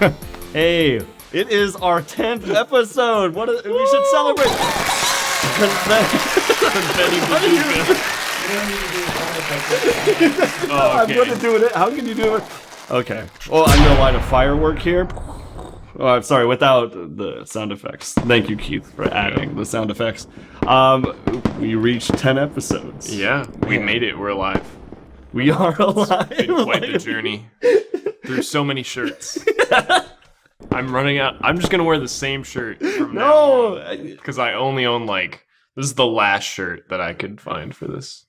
Hey, it is our 10th episode. We should celebrate. Confetti bazooka. I'm going to do it. How can you do it? Okay. Well, I'm going to light a firework here. Oh, I'm sorry, without the sound effects. Thank you, Keith, for adding the sound effects. We reached 10 episodes. Yeah, we made it. We're alive. We are alive. It's been quite the journey through so many shirts. I'm running out. I'm just gonna wear the same shirt from now on because I only own this is the last shirt that I could find for this.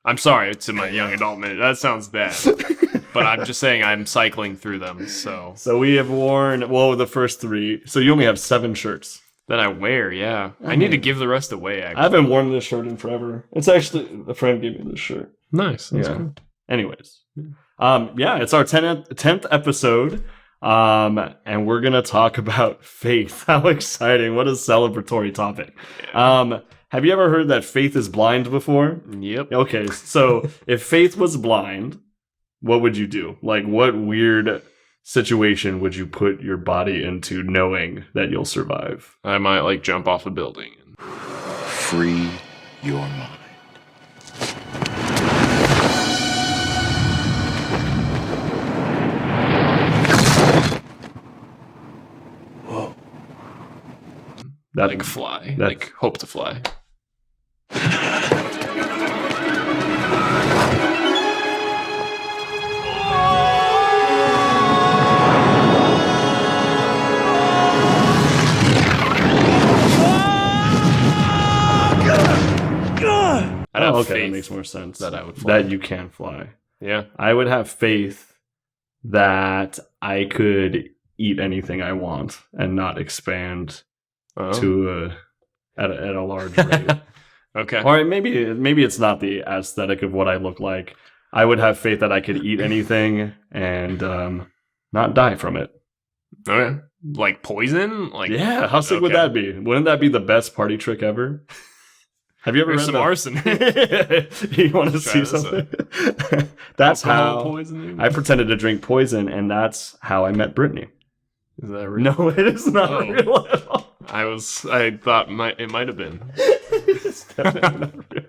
I'm sorry to my young adult minute. That sounds bad, but I'm just saying I'm cycling through them. So we have worn the first 3. So you only have 7 shirts that I wear. Yeah, I need to give the rest away. Actually, I haven't worn this shirt in forever. It's actually a friend gave me this shirt. Nice. That's cool. Anyways, it's our 10th episode. And we're gonna talk about faith. How exciting! What a celebratory topic. Yeah. Have you ever heard that faith is blind before? Yep. Okay, so if faith was blind, what would you do? Like, what weird situation would you put your body into knowing that you'll survive? I might jump off a building. Free your mind. That fly. Hope to fly. That makes more sense. That I would fly. That you can fly. Yeah. I would have faith that I could eat anything I want and not expand to at a large rate. Okay. Or maybe it's not the aesthetic of what I look like. I would have faith that I could eat anything and not die from it. Okay. Like poison? Yeah, how sick would that be? Wouldn't that be the best party trick ever? Have you ever read some arson? You want to see something? That's how poisoning? I pretended to drink poison, and that's how I met Brittany. Is that real? No, it is not real at all. I thought it might have been. It's definitely not real.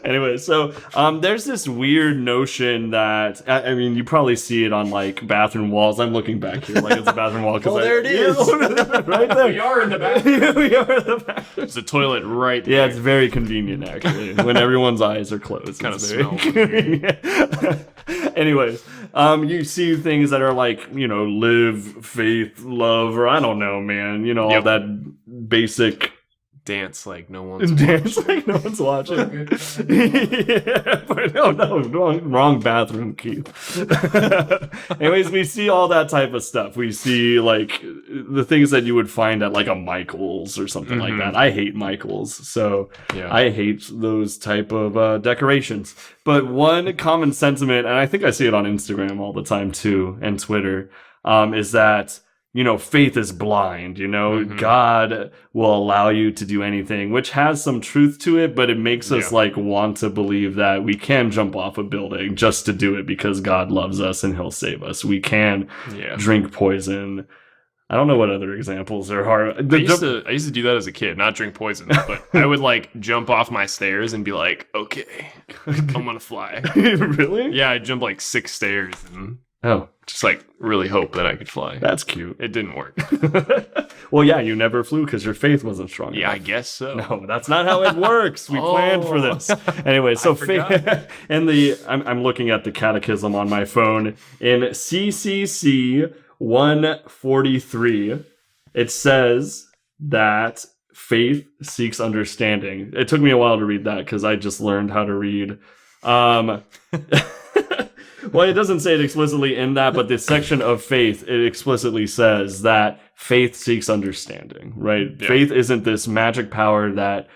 Anyway, so there's this weird notion that I mean, you probably see it on bathroom walls. I'm looking back here like it's a bathroom wall. There it is, right there. We are in the bathroom. We are in the bathroom. There's a toilet right there. Yeah, it's very convenient actually when everyone's eyes are closed. Kind of very smells. Anyways, you see things that are live, faith, love, or I don't know, man. All that basic dance no one's watching. Yeah, but no, wrong bathroom, Keith. Anyways, we see all that type of stuff. We see the things that you would find at a Michael's or something like that. I hate Michael's, so I hate those type of decorations. But one common sentiment, and I think I see it on Instagram all the time too, and Twitter, is that faith is blind, God will allow you to do anything, which has some truth to it, but it makes us want to believe that we can jump off a building just to do it because God loves us and he'll save us. We can drink poison. I don't know what other examples there are. I used to do that as a kid, not drink poison, but I would jump off my stairs and be like, okay, I'm gonna fly. Really? Yeah, I'd jump 6 stairs and just really hope that I could fly. That's cute. It didn't work. Well, yeah, you never flew because your faith wasn't strong enough. I guess so. No, that's not how it works. We planned for this. Anyway, so faith. And I'm looking at the catechism on my phone in CCC 143. It says that faith seeks understanding. It took me a while to read that because I just learned how to read. Well, it doesn't say it explicitly in that, but this section of faith, it explicitly says that faith seeks understanding, right? Yeah. Faith isn't this magic power that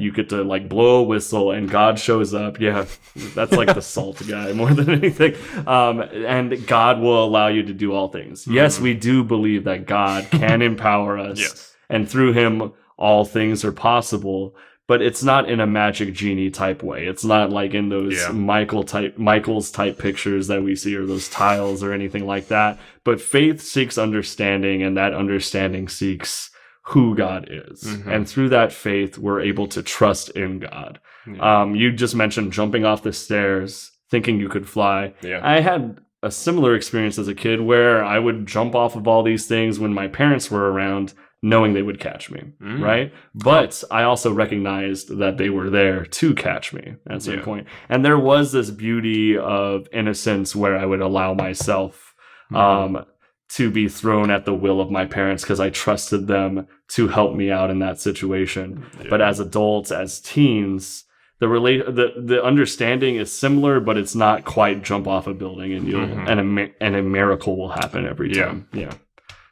you get to blow a whistle and God shows up. Yeah, that's the salt guy more than anything. And God will allow you to do all things. Mm-hmm. Yes, we do believe that God can empower us. Yes. And through him, all things are possible. but it's not in a magic genie type way. It's not like in those Michael's type pictures that we see, or those tiles or anything like that. But faith seeks understanding, and that understanding seeks who God is. And through that faith, we're able to trust in God. You just mentioned jumping off the stairs, thinking you could fly. I had a similar experience as a kid where I would jump off of all these things when my parents were around, knowing they would catch me, right? But I also recognized that they were there to catch me at a certain point. And there was this beauty of innocence where I would allow myself to be thrown at the will of my parents because I trusted them to help me out in that situation. But as adults, as teens, the understanding is similar, but it's not quite jump off a building and a miracle will happen every time.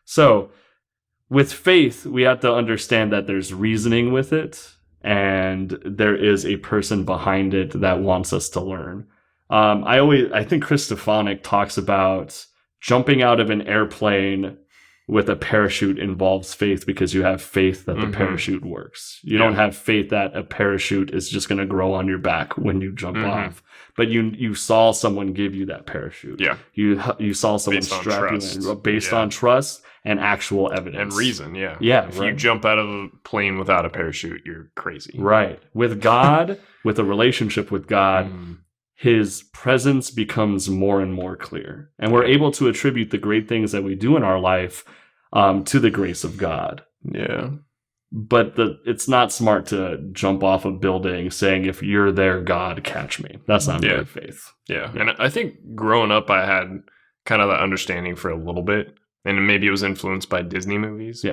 So with faith, we have to understand that there's reasoning with it, and there is a person behind it that wants us to learn. I think Chris Stefanik talks about jumping out of an airplane with a parachute involves faith because you have faith that the parachute works. You don't have faith that a parachute is just going to grow on your back when you jump off. But you saw someone give you that parachute. You saw someone strap you in based on trust and actual evidence. And reason, If you jump out of a plane without a parachute, you're crazy. Right. With God, with a relationship with God, his presence becomes more and more clear. And we're able to attribute the great things that we do in our life to the grace of God. But it's not smart to jump off a building saying, if you're there, God, catch me. That's not really faith. And I think growing up, I had kind of that understanding for a little bit. And maybe it was influenced by Disney movies.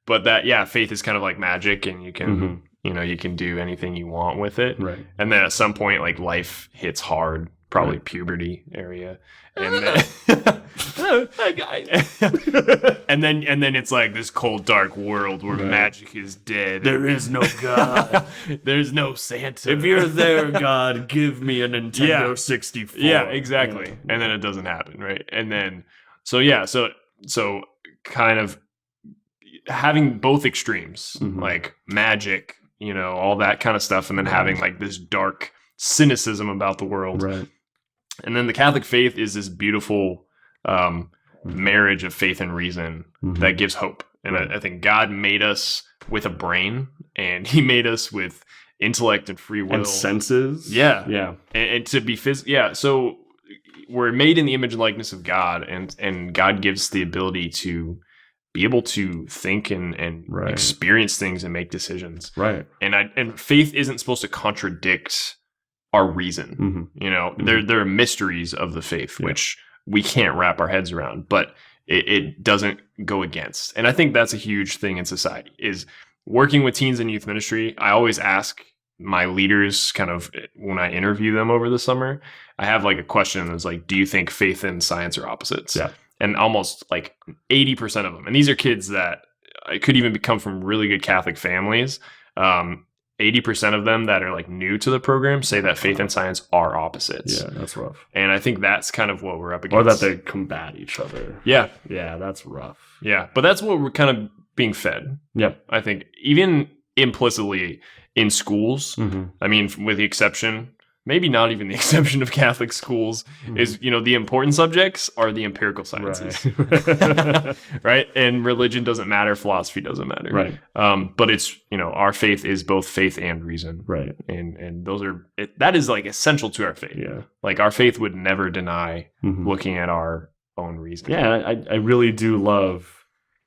But that, faith is kind of like magic, and you can, you can do anything you want with it. Right. And then at some point, like, life hits hard, probably puberty area. And then, and then it's like this cold, dark world where magic is dead. There is no God. There's no Santa. If you're there, God, give me a Nintendo 64. Yeah, exactly. And then it doesn't happen, right? And then, so kind of having both extremes, like magic, all that kind of stuff, and then having like this dark cynicism about the world. Right. And then the Catholic faith is this beautiful marriage of faith and reason that gives hope. And I think God made us with a brain, and he made us with intellect and free will. And senses. Yeah. And to be so we're made in the image and likeness of God, and God gives the ability to be able to think and experience things and make decisions. Right. And faith isn't supposed to contradict our reason. There are mysteries of the faith which we can't wrap our heads around, but it doesn't go against. And I think that's a huge thing in society, is working with teens in youth ministry. I always ask my leaders, kind of when I interview them over the summer, I have like a question that's like, do you think faith and science are opposites? And almost like 80% of them, and these are kids that could even come from really good Catholic families, 80% of them that are like new to the program say that faith and science are opposites. Yeah, that's rough. And I think that's kind of what we're up against. Or that they combat each other. Yeah, that's rough. Yeah, but that's what we're kind of being fed. Yep. I think even implicitly in schools, I mean, with the exception, maybe not even the exception of Catholic schools, is, the important subjects are the empirical sciences. Right? And religion doesn't matter, philosophy doesn't matter. Right. But it's, our faith is both faith and reason. Right. And those are, that is like essential to our faith. Yeah. Like our faith would never deny looking at our own reason. Yeah, I really do love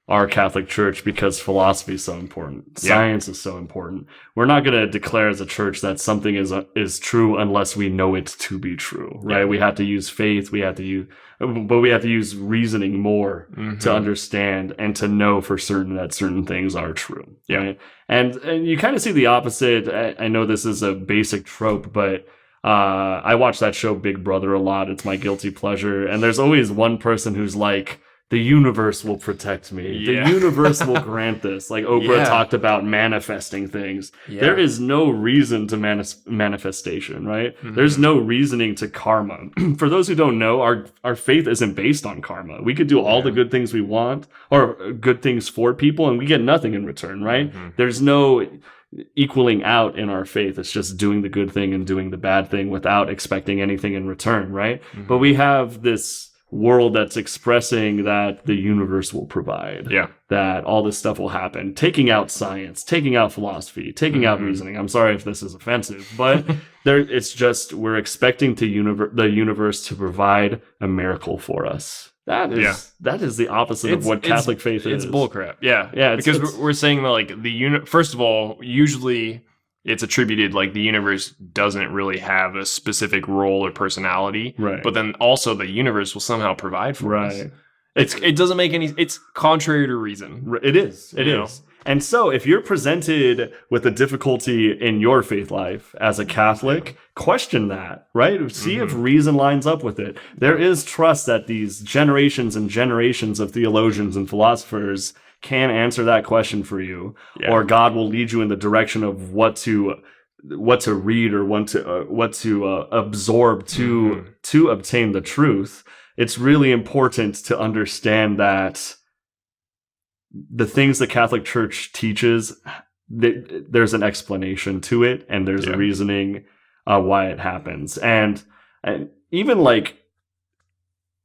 our Catholic Church because philosophy is so important. Science is so important. We're not going to declare as a church that something is true unless we know it to be true, right? Yeah. We have to use faith. We have to use reasoning more to understand and to know for certain that certain things are true. Yeah. Right? And you kind of see the opposite. I know this is a basic trope, but I watch that show Big Brother a lot. It's my guilty pleasure. And there's always one person who's like, the universe will protect me. Yeah. The universe will grant this. Like Oprah talked about manifesting things. Yeah. There is no reason to manifestation, right? There's no reasoning to karma. For those who don't know, our faith isn't based on karma. We could do all the good things we want or good things for people and we get nothing in return, right? There's no equaling out in our faith. It's just doing the good thing and doing the bad thing without expecting anything in return, right? But we have this world that's expressing that the universe will provide, that all this stuff will happen, taking out science, taking out philosophy, taking out reasoning. I'm sorry if this is offensive, but it's just we're expecting the universe to provide a miracle for us. That is the opposite of what Catholic faith is. It's bullcrap. Yeah. Because we're saying that like first of all, usually it's attributed like the universe doesn't really have a specific role or personality. Right. But then also the universe will somehow provide for us. It doesn't make it's contrary to reason. It is. It is. And so if you're presented with a difficulty in your faith life as a Catholic, question that, right? See if reason lines up with it. There is trust that these generations and generations of theologians and philosophers can answer that question for you, or God will lead you in the direction of what to read or what to absorb to obtain the truth. It's really important to understand that the things the Catholic Church teaches, there's an explanation to it, and there's a reasoning why it happens. And even like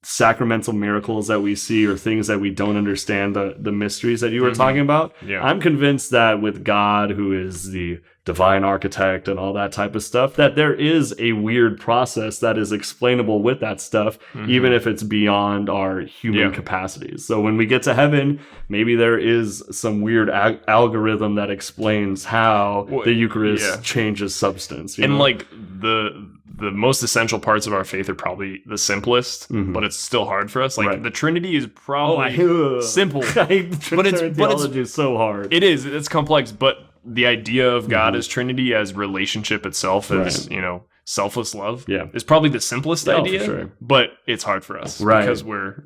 sacramental miracles that we see or things that we don't understand, the mysteries that you were talking about, I'm convinced that with God, who is the divine architect and all that type of stuff, that there is a weird process that is explainable with that stuff, even if it's beyond our human capacities. So when we get to heaven, maybe there is some weird algorithm that explains how the Eucharist changes substance. You know? Like the most essential parts of our faith are probably the simplest, but it's still hard for us. Like the Trinity is probably simple, but theology is so hard. It is. It's complex, but the idea of God as Trinity, as relationship itself, as selfless love, is probably the simplest idea. For sure. But it's hard for us because we're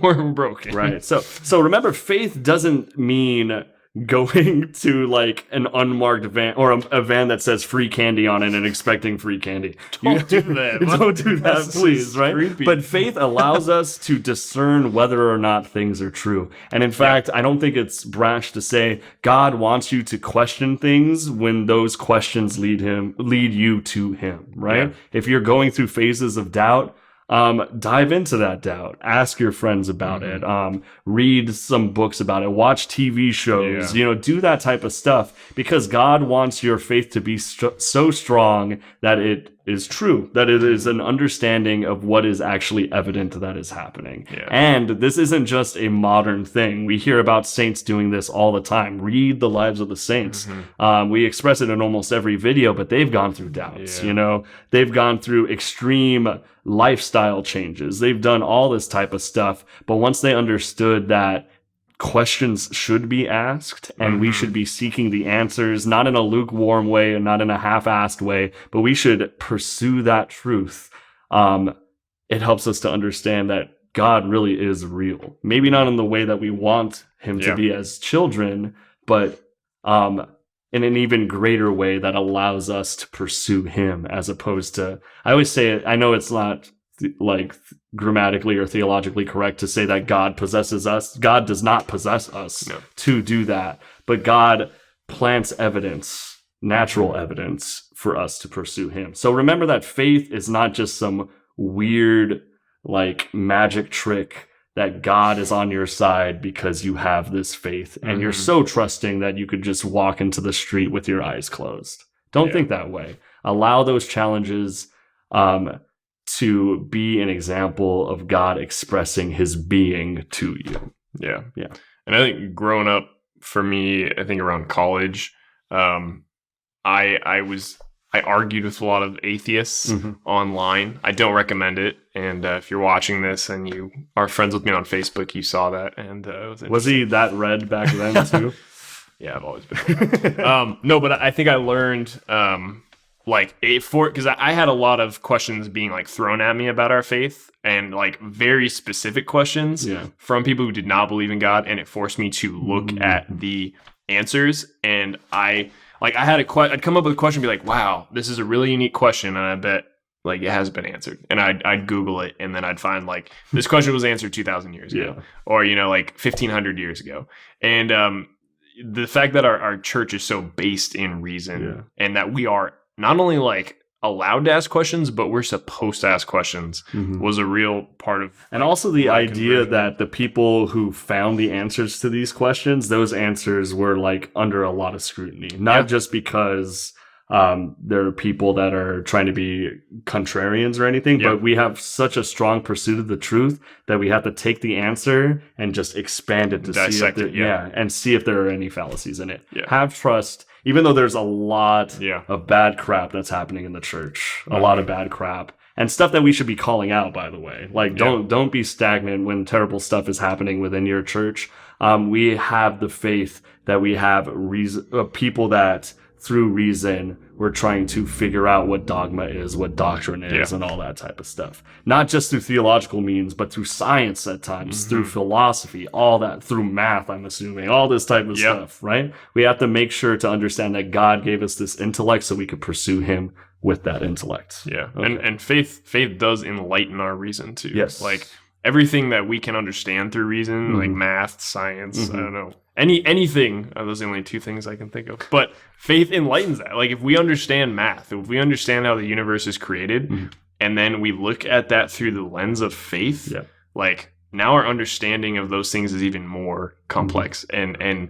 we're broken. Right. So remember, faith doesn't mean going to like an unmarked van or a van that says free candy on it and expecting free candy. Don't do that. Don't do that, please, right? Creepy. But faith allows us to discern whether or not things are true. And in fact, I don't think it's brash to say God wants you to question things when those questions lead you to him, right? If you're going through phases of doubt, dive into that doubt. Ask your friends about it. Read some books about it. Watch TV shows. Do that type of stuff, because God wants your faith to be so strong that it is true, that it is an understanding of what is actually evident that is happening. And this isn't just a modern thing. We hear about saints doing this all the time. Read the lives of the saints. We express it in almost every video, but they've gone through doubts. They've gone through extreme lifestyle changes. They've done all this type of stuff. But once they understood that questions should be asked and we should be seeking the answers, not in a lukewarm way and not in a half-assed way, but we should pursue that truth, it helps us to understand that God really is real. Maybe not in the way that we want him to be as children, but in an even greater way that allows us to pursue him, as opposed to, I always say it, I know it's not like grammatically or theologically correct to say that God possesses us. God does not possess us to do that, but God plants evidence, natural evidence, for us to pursue him. So remember that faith is not just some weird like magic trick, that God is on your side because you have this faith and you're so trusting that you could just walk into the street with your eyes closed. Don't think that way. Allow those challenges to be an example of God expressing his being to you. Yeah. And I think growing up, for me, I think around college, I argued with a lot of atheists online. I don't recommend it. And if you're watching this and you are friends with me on Facebook, you saw that. And was he that red back then too? Yeah, I've always been. No, but I think I learned because I had a lot of questions being like thrown at me about our faith, and like very specific questions from people who did not believe in God, and it forced me to look at the answers. And I'd come up with a question and be like, wow, this is a really unique question, and I bet like it has been answered. And I'd Google it, and then I'd find like this question was answered 2,000 years ago, or like 1,500 years ago. And the fact that our church is so based in reason and that we are not only like allowed to ask questions, but we're supposed to ask questions was a real part of. And also the idea that the people who found the answers to these questions, those answers were like under a lot of scrutiny, not just because there are people that are trying to be contrarians or anything, but we have such a strong pursuit of the truth that we have to take the answer and just expand it to dissect see if it, and see if there are any fallacies in it. Have trust, even though there's a lot of bad crap that's happening in the church, a lot of bad crap. And stuff that we should be calling out, by the way. Like, don't be stagnant when terrible stuff is happening within your church. We have the faith that we have people that, through reason, we're trying to figure out what dogma is, what doctrine is, and all that type of stuff. Not just through theological means, but through science at times, through philosophy, all that, through math, I'm assuming, all this type of stuff, right? We have to make sure to understand that God gave us this intellect so we could pursue him with that intellect. Yeah. Okay. And faith does enlighten our reason too. Yes. Like everything that we can understand through reason, like math, science, I don't know. Anything, those are the only two things I can think of. But faith enlightens that. Like if we understand math, if we understand how the universe is created, and then we look at that through the lens of faith, like now our understanding of those things is even more complex, and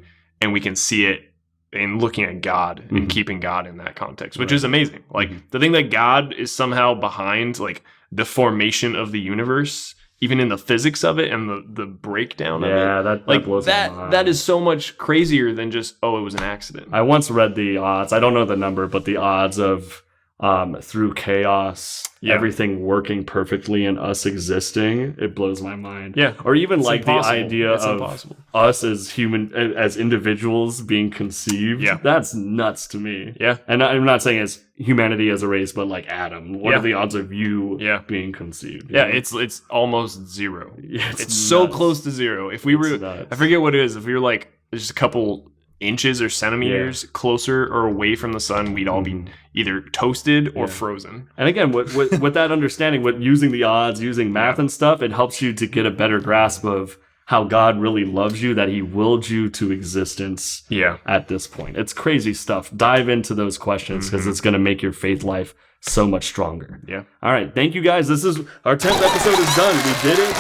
we can see it in looking at God and keeping God in that context, which is amazing. Like the thing that God is somehow behind, like the formation of the universe, even in the physics of it and the breakdown of it. Yeah, that blows my mind. That is so much crazier than just, it was an accident. I once read the odds. I don't know the number, but the odds of through chaos, everything working perfectly and us existing, it blows my mind. Yeah. Or even It's like impossible. the idea It's of impossible. us as as individuals being conceived. Yeah. That's nuts to me. Yeah. And I'm not saying as humanity as a race, but like Adam. What are the odds of you being conceived? Yeah, it's almost zero. Yeah, it's so close to zero. If we were, nuts. I forget what it is. If we were like just a couple inches or centimeters closer or away from the sun, we'd all be either toasted or frozen. And again, with that understanding, with using the odds, using math and stuff, it helps you to get a better grasp of how God really loves you, that he willed you to existence at this point. It's crazy stuff. Dive into those questions because it's going to make your faith life so much stronger. Yeah. All right. Thank you guys. This is our 10th episode is done. We did it.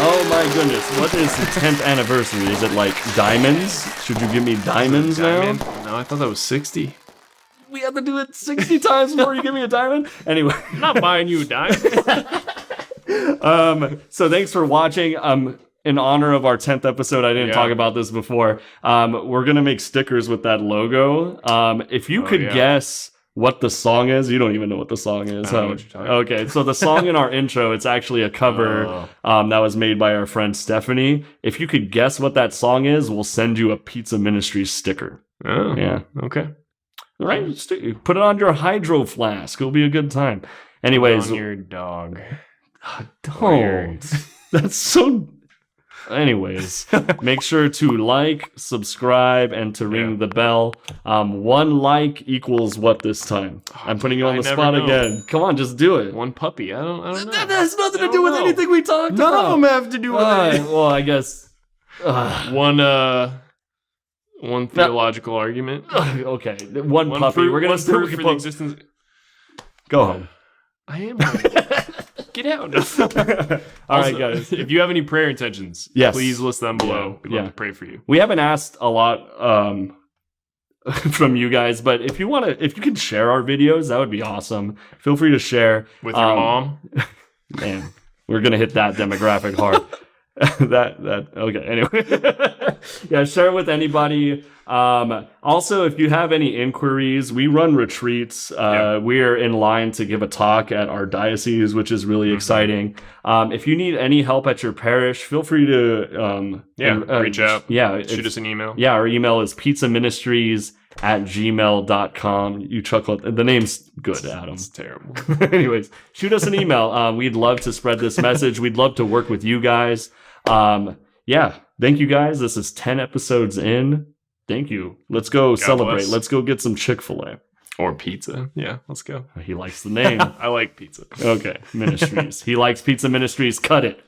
Oh my goodness. What is the 10th anniversary? Is it like diamonds? Should you give me diamonds now? No, I thought that was 60. We have to do it 60 times before you give me a diamond? Anyway. I'm not buying you a diamond. So thanks for watching. In honor of our 10th episode, I didn't talk about this before. We're going to make stickers with that logo. If you could guess what the song is, you don't even know what the song is. I don't know what you're talking about. Okay, so the song in our intro, it's actually a cover that was made by our friend Stephanie. If you could guess what that song is, we'll send you a Pizza Ministries sticker. Oh, yeah. Okay. All right, put it on your hydro flask. It'll be a good time. Anyways. On your dog. Don't. That's so... Anyways, make sure to like, subscribe, and to ring the bell. 1 like equals what this time? I'm putting you on the spot again. Come on, just do it. 1 puppy. I don't know. That has nothing to do with anything we talked about. None of them have to do with it. Well, I guess. One theological argument. Okay, 1 puppy. Proof, We're gonna one proof for the existence. Go home. I am. Get out. All right, guys. If you have any prayer intentions, please list them below. We'd love to pray for you. We haven't asked a lot from you guys, but if you can share our videos, that would be awesome. Feel free to share with your mom. Man, we're gonna hit that demographic hard. Okay. Anyway, share it with anybody. Also, if you have any inquiries, we run retreats. We're in line to give a talk at our diocese, which is really exciting. If you need any help at your parish, feel free to reach out. Shoot us an email. Our email is pizzaministries@gmail.com. You chuckle. The name's good, Adam. It's terrible. Anyways, shoot us an email. We'd love to spread this message. We'd love to work with you guys. Thank you guys. This is 10 episodes in. Thank you. Let's go celebrate. Bless. Let's go get some Chick-fil-A. Or pizza. Yeah, let's go. He likes the name. I like pizza. Okay, Ministries. He likes Pizza Ministries. Cut it.